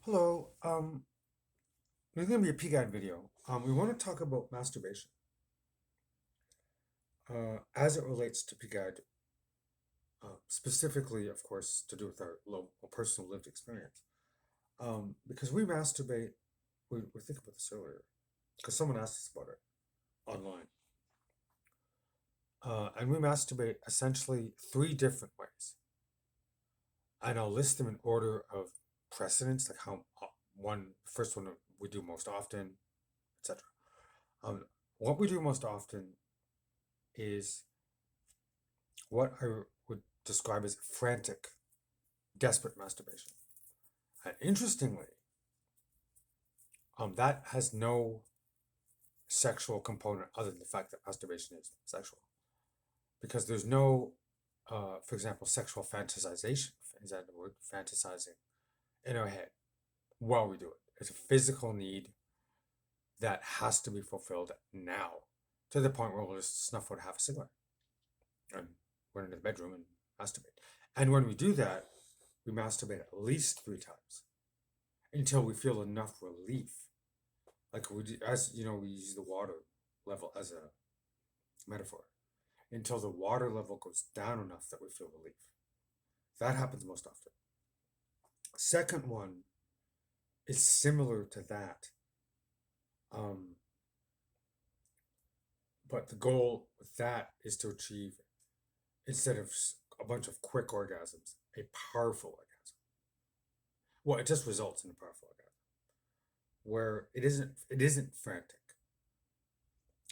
Hello. There's gonna be a Pgad video. We want to talk about masturbation, as it relates to Pgad, specifically, of course, to do with our personal lived experience. Because we masturbate, we think about this earlier, because someone asked us about it online, and we masturbate essentially three different ways, and I'll list them in order of precedence, like how first one we do most often, etc. Um, what we do most often is what I would describe as frantic, desperate masturbation. And interestingly, that has no sexual component other than the fact that masturbation is sexual. Because there's no, for example, sexual fantasization, is that the word? Fantasizing in our head while we do it. It's a physical need that has to be fulfilled now, to the point where we'll just snuff out half a cigarette and run into the bedroom and masturbate. And when we do that, we masturbate at least three times until we feel enough relief. Like as you know, we use the water level as a metaphor until the water level goes down enough that we feel relief. That happens most often. Second one is similar to that, um, but the goal with that is to achieve, instead of a bunch of quick orgasms, a powerful orgasm. Well, it just results in a powerful orgasm where it isn't frantic.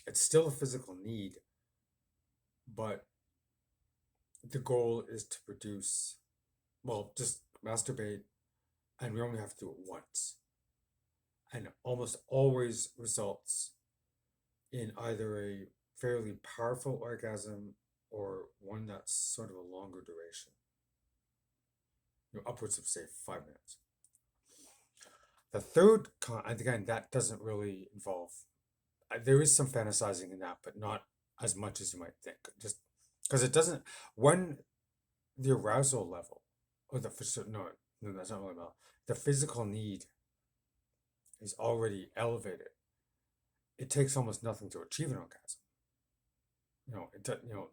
It's still a physical need, but the goal is to produce, well, just masturbate, and we only have to do it once. And it almost always results in either a fairly powerful orgasm or one that's sort of a longer duration, upwards of, say, 5 minutes. The third and again, that doesn't really involve, there is some fantasizing in that, but not as much as you might think. Just because it doesn't, when the arousal level, or no, that's not really about, the physical need is already elevated, it takes almost nothing to achieve an orgasm.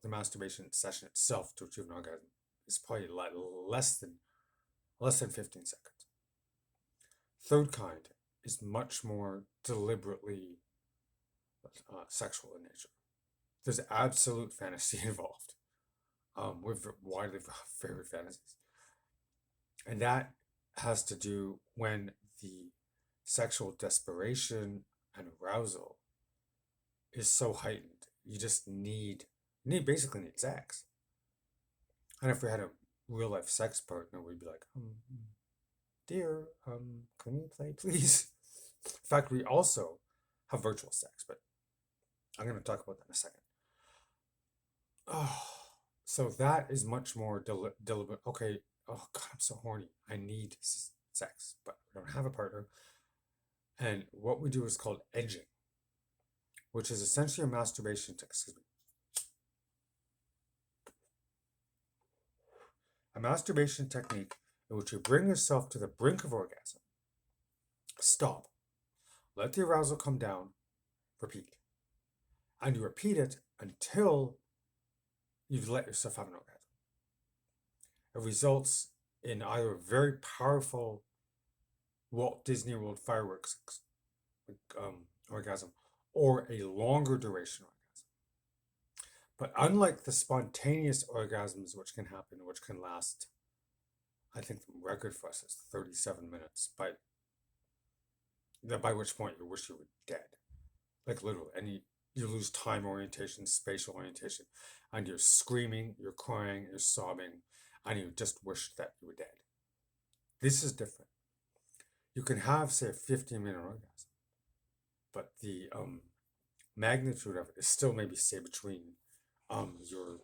The masturbation session itself to achieve an orgasm is probably less than 15 seconds. Third kind is much more deliberately sexual in nature. There's absolute fantasy involved. With widely favorite fantasies, and that has to do when the sexual desperation and arousal is so heightened. You just basically need sex. And if we had a real life sex partner, we'd be like, dear, can we play, please? In fact, we also have virtual sex, but I'm going to talk about that in a second. Oh, so that is much more deliberate. Okay, oh God, I'm so horny. I need sex, but I don't have a partner. And what we do is called edging, which is essentially a masturbation technique in which you bring yourself to the brink of orgasm, stop, let the arousal come down, repeat. And you repeat it until you've let yourself have an orgasm. It results in either a very powerful Walt Disney World fireworks orgasm or a longer duration orgasm. But unlike the spontaneous orgasms which can happen, which can last, I think the record for us is 37 minutes, by which point you wish you were dead. Like literally, and you lose time orientation, spatial orientation, and you're screaming, you're crying, you're sobbing, and you just wish that you were dead. This is different. You can have, say, a 15-minute orgasm, but the magnitude of it is still maybe, say, between your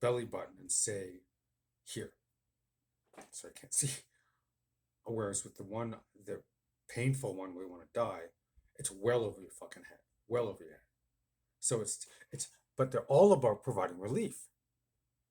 belly button and, say, here. So I can't see. Whereas with the painful one where you want to die, it's well over your fucking head, well over your head. So but they're all about providing relief.